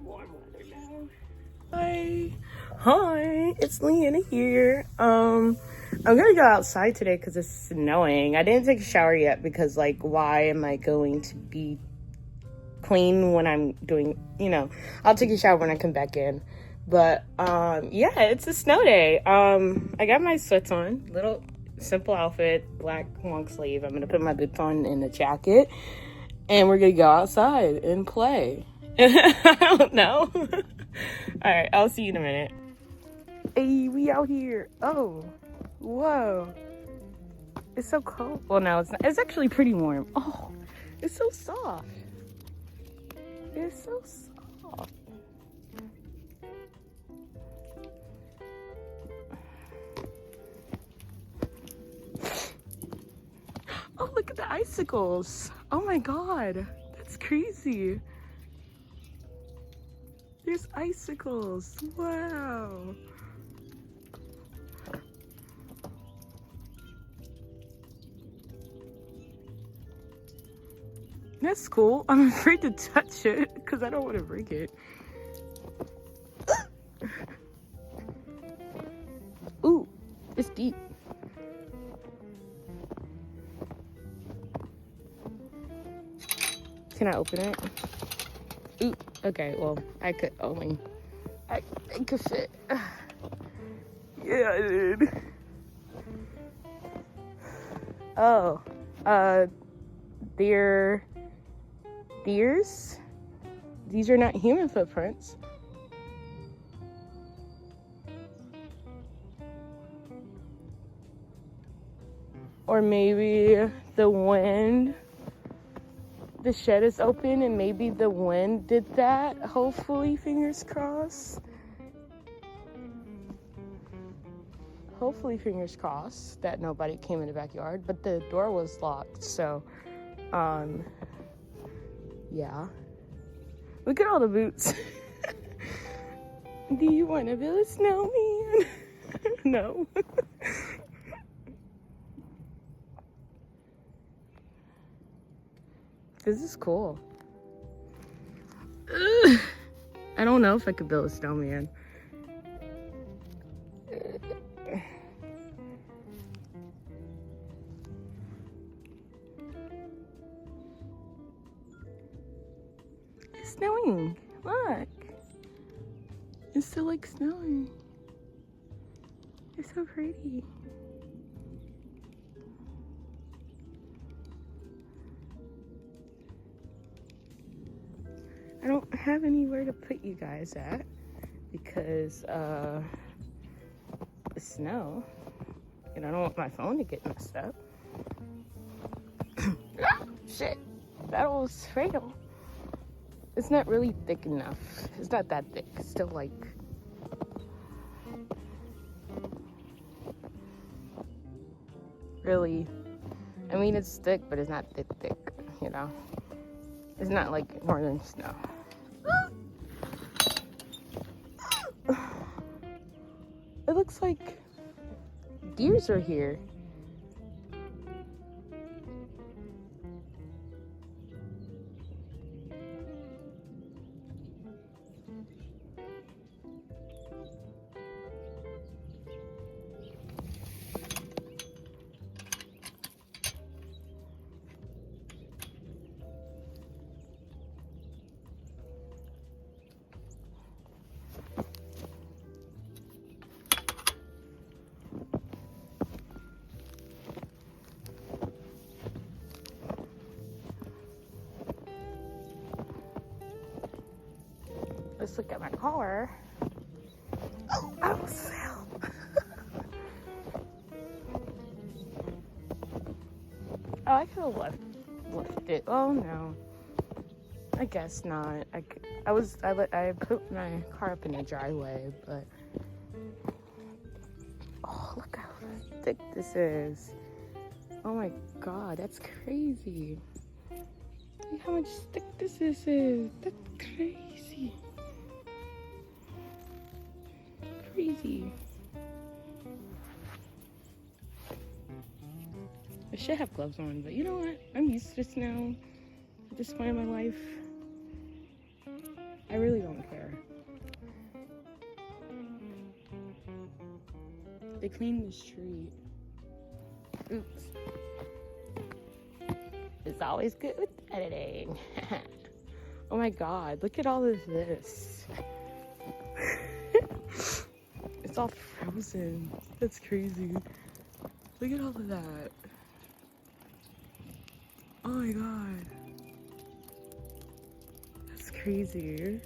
warm weather now. Hi, it's Leanna here. I'm gonna go outside today because it's snowing. I didn't take a shower yet because, like, why am I going to be clean when I'm doing, I'll take a shower when I come back in. But, yeah, it's a snow day. I got my sweats on, little simple outfit, black long sleeve. I'm gonna put my boots on and a jacket, and we're gonna go outside and play. I don't know. All right, I'll see you in a minute. Hey, we out here. Oh, whoa. It's so cold. Well, no, it's not. It's actually pretty warm. Oh, it's so soft. It's so soft. Oh, look at the icicles. Oh my God, that's crazy. There's icicles. Wow. That's cool. I'm afraid to touch it because I don't want to break it. Ooh, it's deep. Can I open it? Ooh, okay, well, I could fit. Yeah, I did. Oh, deers? These are not human footprints. Or maybe the wind. The shed is open and maybe the wind did that. Hopefully, fingers crossed. Hopefully, fingers crossed that nobody came in the backyard, but the door was locked, so, yeah. Look at all the boots. Do you want to build a snowman? No. This is cool. Ugh. I don't know if I could build a snowman. It's snowing. Look. It's still like snowing. It's so pretty. I don't have anywhere to put you guys at because the snow, and I don't want my phone to get messed up. Shit, that almost failed. It's not really thick enough. It's not that thick. It's still like really. I mean, it's thick, but it's not thick, you know? It's not like northern snow. It looks like deers are here. Let's look at my car. Oh, I almost fell. Oh, I could have left it. Oh no, I guess not. I put my car up in the driveway, but oh, look how thick this is. Oh my God, that's crazy. Look how much thick this is. That's crazy. Crazy. I should have gloves on, but you know what? I'm used to this now at this point in my life. I really don't care. They cleaned the street. Oops. It's always good with editing. Oh my god, look at all of this. It's all frozen. That's crazy. Look at all of that. Oh my god. That's crazy.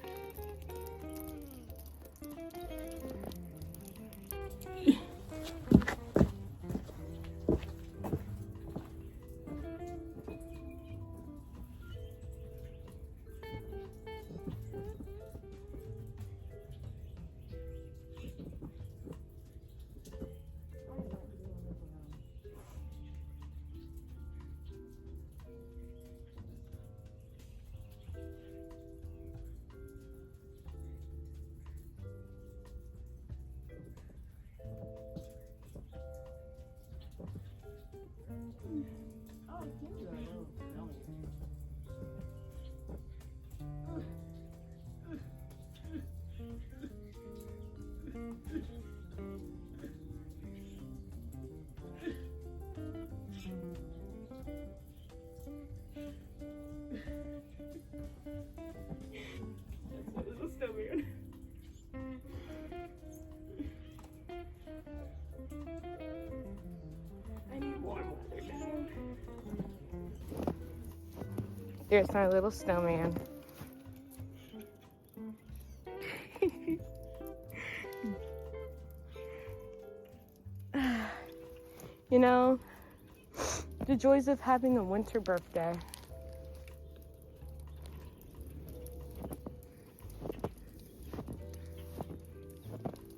That's so weird. I need warm weather now. There's my little snowman. You know, the joys of having a winter birthday.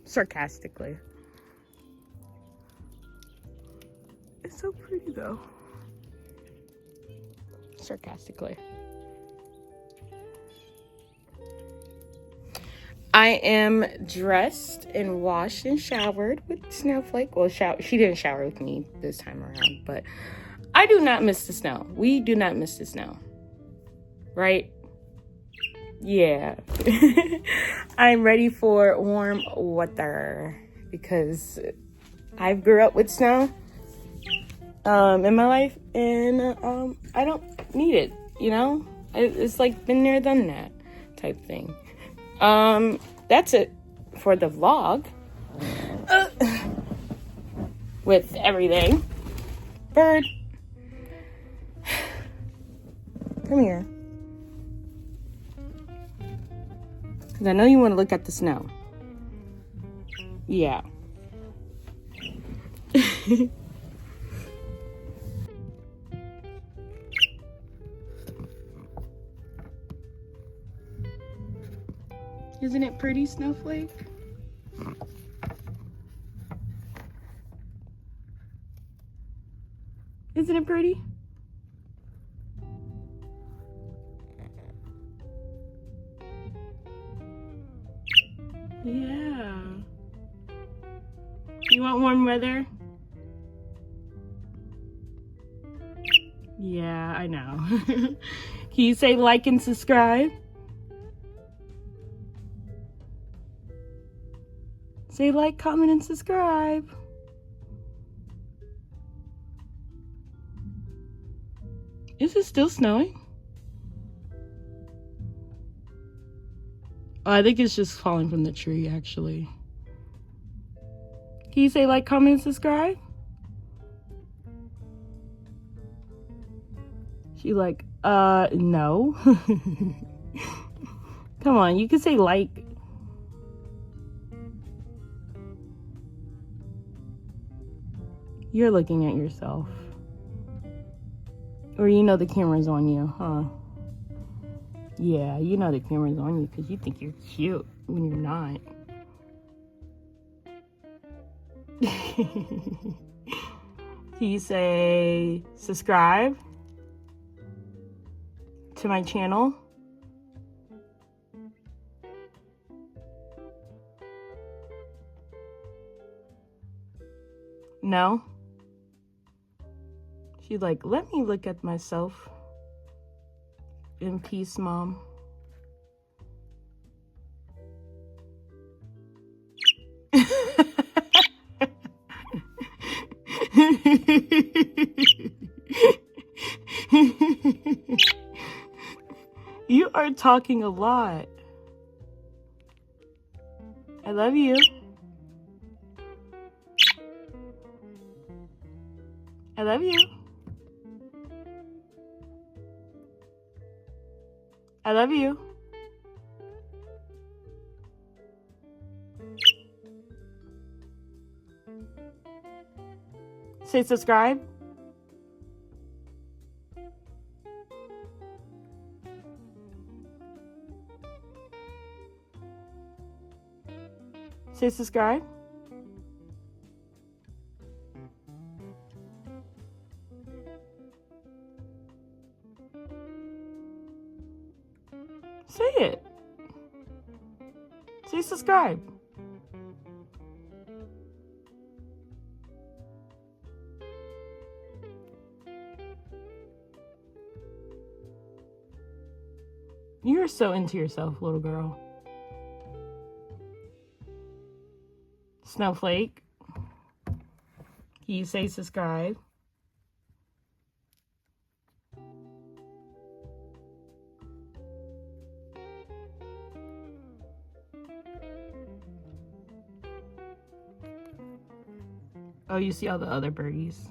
Sarcastically. It's so pretty though. Sarcastically. I am dressed and washed and showered with Snowflake. Well, she didn't shower with me this time around, but I do not miss the snow. We do not miss the snow. Right? Yeah. I'm ready for warm weather because I grew up with snow in my life, and I don't need it, you know? It's like been there, done that type thing. That's it for the vlog with everything. Bird, come here. Because I know you want to look at the snow. Yeah. Isn't it pretty, Snowflake? Isn't it pretty? Yeah. You want warm weather? Yeah, I know. Can you say like and subscribe? Say like, comment, and subscribe. Is it still snowing? Oh, I think it's just falling from the tree, actually. Can you say like, comment, and subscribe? She like, no. Come on, you can say like. You're looking at yourself. Or you know the camera's on you, huh? Yeah, you know the camera's on you because you think you're cute when you're not. Can you say subscribe to my channel? No? She's like, let me look at myself in peace, Mom. You are talking a lot. I love you. I love you. I love you. Say subscribe. Say subscribe. Say it. Say subscribe. You're so into yourself, little girl. Snowflake. Can you say subscribe? Oh, you see all the other birdies.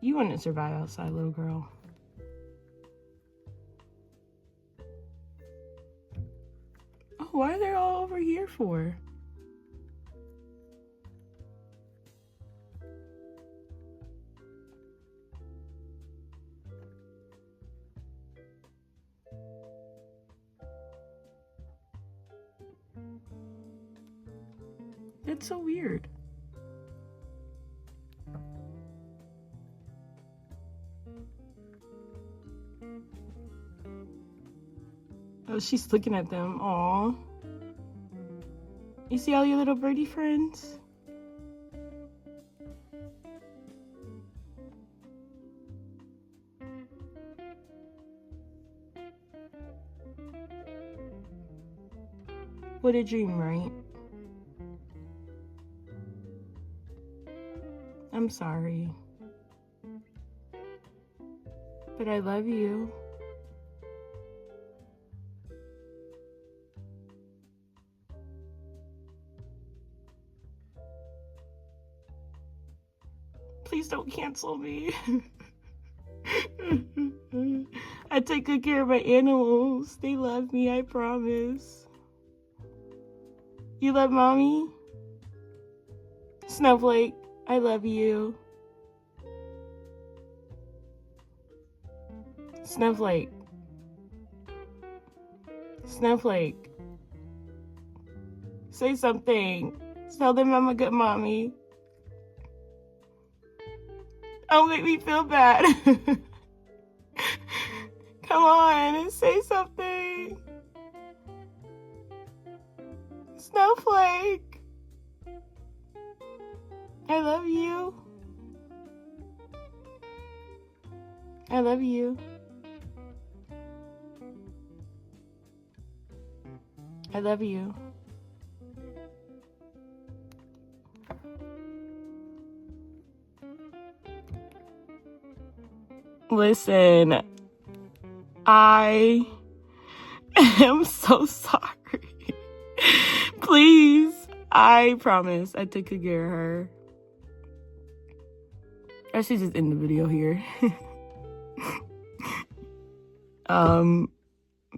You wouldn't survive outside, little girl. Oh, why are they all over here for? That's so weird. Oh, she's looking at them. Aw. You see all your little birdie friends? What a dream, right? I'm sorry. But I love you. Please don't cancel me. I take good care of my animals. They love me, I promise. You love mommy? Snowflake, I love you. Snowflake. Snowflake. Say something. Tell them I'm a good mommy. Don't make me feel bad. Come on and say something. Snowflake. I love you. I love you. I love you. Listen, I am so sorry. Please, I promise I took good care of her. I should just end the video here.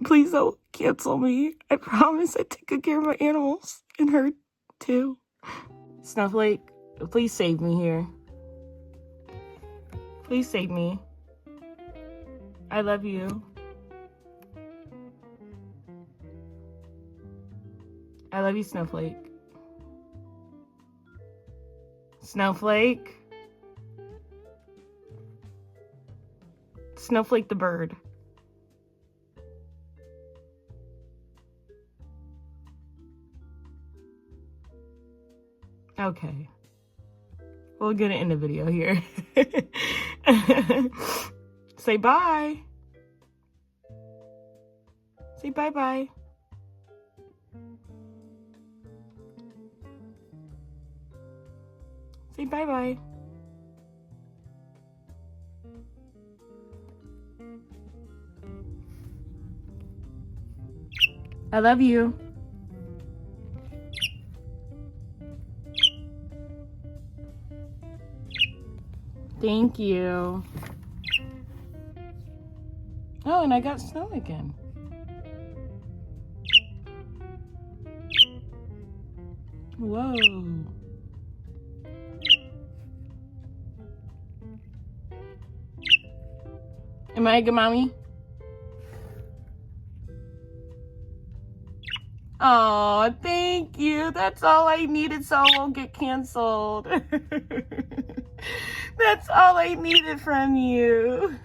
Please don't cancel me. I promise I take good care of my animals and her too. Snowflake, please save me here. Please save me. I love you. I love you, Snowflake. Snowflake. Snowflake the bird. Okay. We're gonna end the video here. Say bye. Say bye-bye. Say bye-bye. I love you. Thank you. Oh, and I got snow again. Whoa. Am I a good mommy? Oh, thank you. That's all I needed so I won't get canceled. That's all I needed from you.